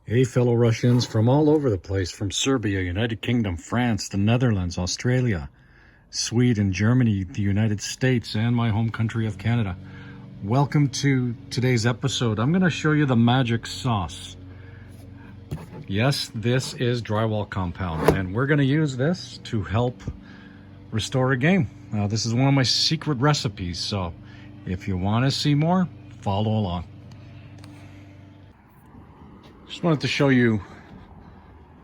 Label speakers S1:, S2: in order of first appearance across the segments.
S1: Hey, fellow Russians from all over the place, from Serbia, United Kingdom, France, the Netherlands, Australia, Sweden, Germany, the United States, and my home country of Canada. Welcome to today's episode. I'm going to show you the magic sauce. Yes, this is drywall compound, and we're going to use this to help restore a game. This is one of my secret recipes, so if you want to see more, follow along. Just wanted to show you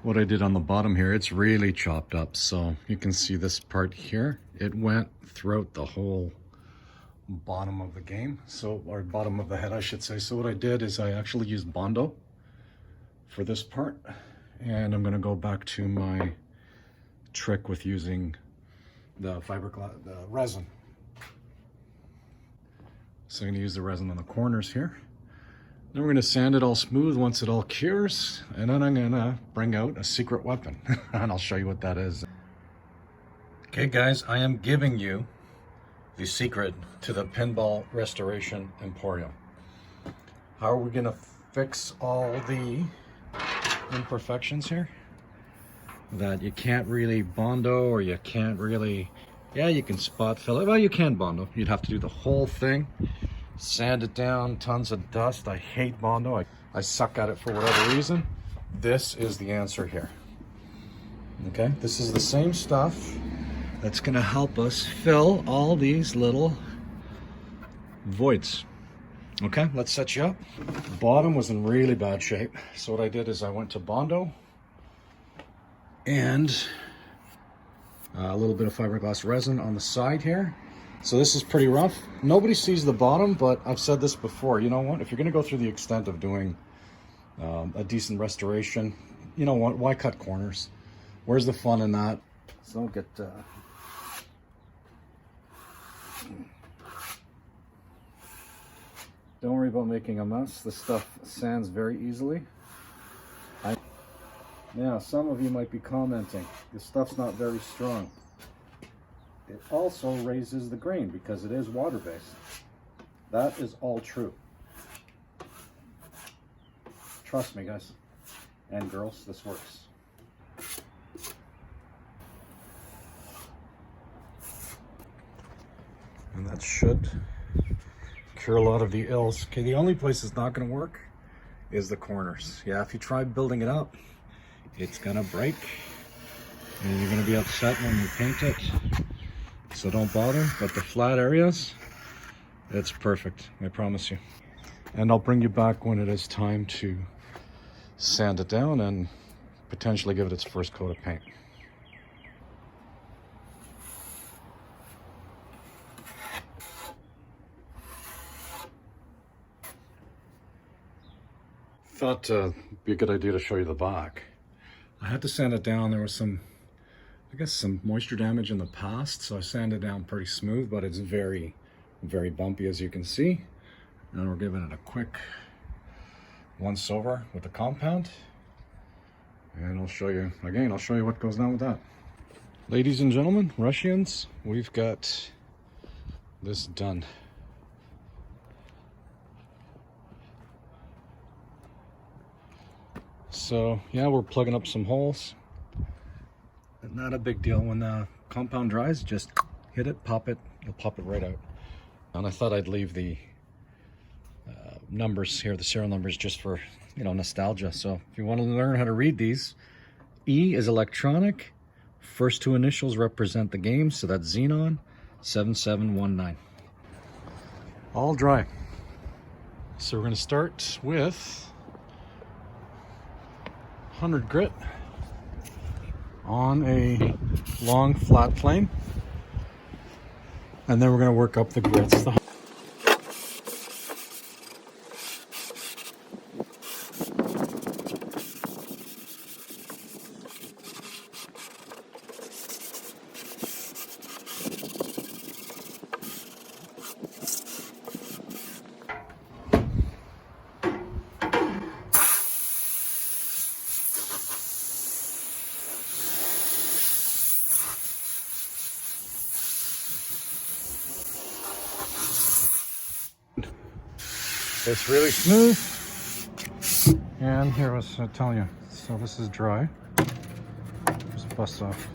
S1: what I did on the bottom here. It's really chopped up, so you can see this part here. It went throughout the whole bottom of the game, or bottom of the head, I should say. So what I did is I actually used Bondo for this part, and I'm gonna go back to my trick with using the fiberglass, the resin. So I'm gonna use the resin on the corners here. Then we're gonna sand it all smooth once it all cures, and then I'm gonna bring out a secret weapon, and I'll show you what that is. Okay guys, I am giving you the secret to the Pinball Restoration Emporium. How are we gonna fix all the imperfections here that you can't really Bondo, or you can't really, yeah, you can spot fill it. Well, you can Bondo. You'd have to do the whole thing. Sand it down, tons of dust. I hate Bondo. I suck at it for whatever reason. This is the answer here. Okay, this is the same stuff that's gonna help us fill all these little voids. Okay, let's set you up. The bottom was in really bad shape. So what I did is I went to Bondo and a little bit of fiberglass resin on the side here. So this is pretty rough. Nobody sees the bottom, but I've said this before. You know what? If you're going to go through the extent of doing a decent restoration, you know what? Why cut corners? Where's the fun in that? So don't get... Don't worry about making a mess. This stuff sands very easily. Now, some of you might be commenting, this stuff's not very strong. It also raises the grain because it is water-based. That is all true. Trust me, guys and girls, this works. And that should cure a lot of the ills. Okay, the only place it's not going to work is the corners. Yeah, if you try building it up, it's going to break, and you're going to be upset when you paint it. So don't bother, but the flat areas, it's perfect, I promise you. And I'll bring you back when it is time to sand it down and potentially give it its first coat of paint. Thought it'd be a good idea to show you the back. I had to sand it down. There was some, I guess, some moisture damage in the past, so I sanded it down pretty smooth, but it's very, very bumpy, as you can see. And we're giving it a quick once over with the compound. And I'll show you, again, I'll show you what goes down with that. Ladies and gentlemen, Russians, we've got this done. So yeah, we're plugging up some holes. Not a big deal. When the compound dries, just hit it, pop it, you'll pop it right out. And I thought I'd leave the numbers here, the serial numbers, just for, you know, nostalgia. So if you want to learn how to read these, E is electronic, first two initials represent the game, so that's Xenon 7719. All dry. So we're going to start with 100 grit on a long flat plane, and then we're going to work up the grits. It's really smooth. And here was telling you. So this is dry. Just bust off.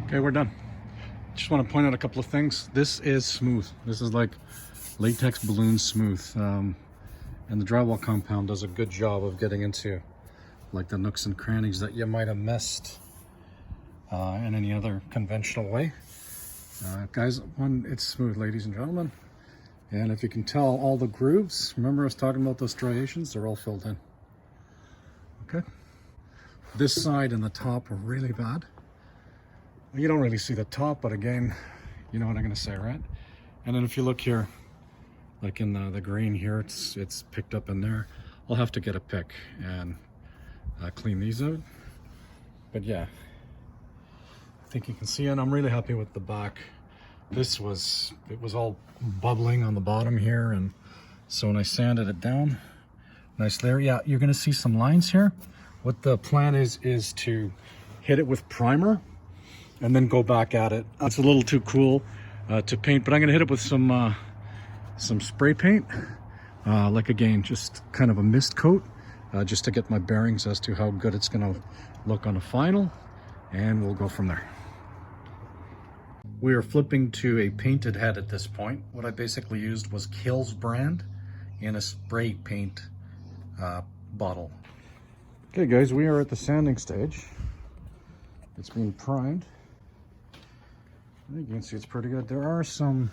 S1: Okay, we're done. Just want to point out a couple of things. This is smooth. This is like latex balloon smooth. And the drywall compound does a good job of getting into like the nooks and crannies that you might have missed in any other conventional way. Guys, it's smooth, ladies and gentlemen. And if you can tell, all the grooves, remember I was talking about those striations, they're all filled in. Okay. This side and the top are really bad. You don't really see the top, but again, you know what I'm gonna say, right? And then if you look here, like in the green here, it's picked up in there. I'll have to get a pick and clean these out. But yeah, I think you can see it. I'm really happy with the back. It was all bubbling on the bottom here, and so when I sanded it down, nice layer. Yeah, you're gonna see some lines here. What the plan is to hit it with primer and then go back at it. It's a little too cool to paint, but I'm gonna hit it with some spray paint, like again, just kind of a mist coat, just to get my bearings as to how good it's gonna look on the final, and we'll go from there. We are flipping to a painted head at this point. What I basically used was Kills brand in a spray paint bottle. Okay guys, we are at the sanding stage. It's being primed. I think you can see it's pretty good. There are some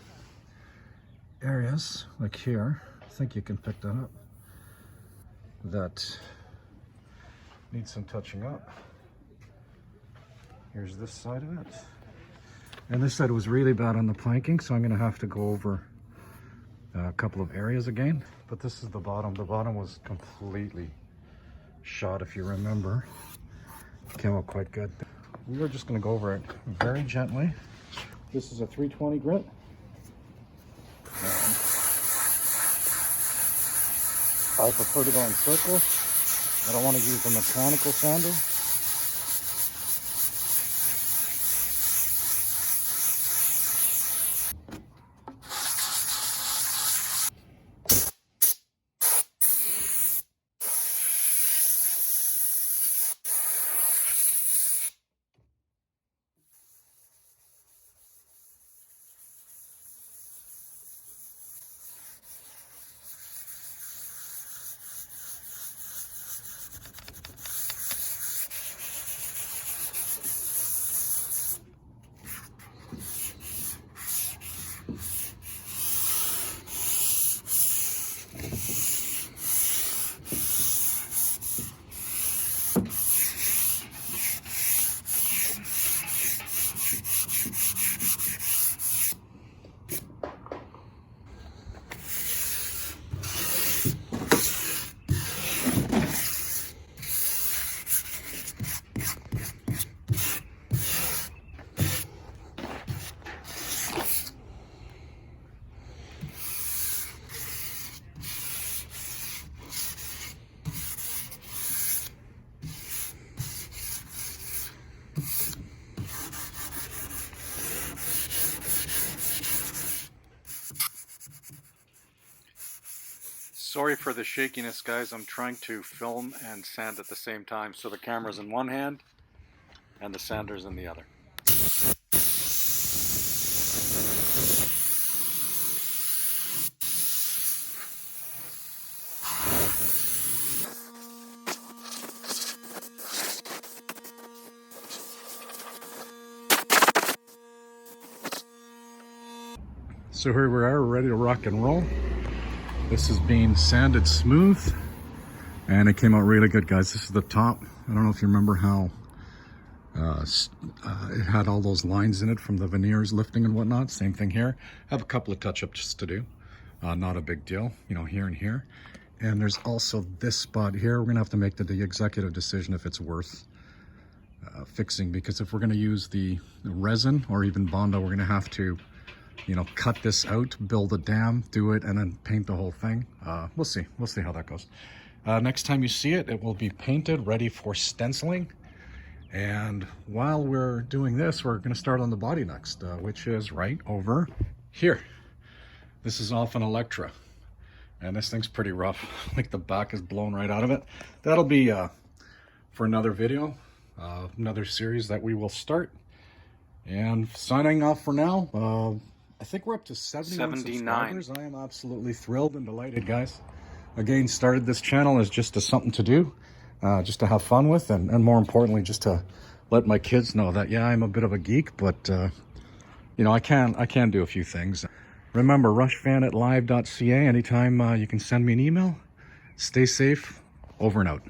S1: areas, like here, I think you can pick that up, that need some touching up. Here's this side of it. And this side was really bad on the planking, so I'm gonna have to go over a couple of areas again. But this is the bottom. The bottom was completely shot, if you remember. It came out quite good. We are just gonna go over it very gently. This is a 320 grit. I prefer to go in circles. I don't want to use a mechanical sander. Sorry for the shakiness, guys. I'm trying to film and sand at the same time, so the camera's in one hand and the sander's in the other. So here we are, ready to rock and roll. This is being sanded smooth, and it came out really good, guys. This is the top. I don't know if you remember how it had all those lines in it from the veneers lifting and whatnot. Same thing here. I have a couple of touch-ups to do. Not a big deal, you know, here and here. And there's also this spot here. We're gonna have to make the executive decision if it's worth fixing, because if we're gonna use the resin or even Bondo, we're gonna have to, you know, cut this out, build a dam, do it, and then paint the whole thing. We'll see how that goes. Next time you see it, it will be painted, ready for stenciling. And while we're doing this, we're gonna start on the body next, which is right over here. This is off an Electra, and this thing's pretty rough. Like the back is blown right out of it. That'll be for another video, another series that we will start. And signing off for now, I think we're up to 79 subscribers. I am absolutely thrilled and delighted, guys. Again, started this channel as just something to do, just to have fun with, and more importantly, just to let my kids know that, yeah, I'm a bit of a geek, but, you know, I can do a few things. Remember, rushfan@live.ca. Anytime you can send me an email. Stay safe. Over and out.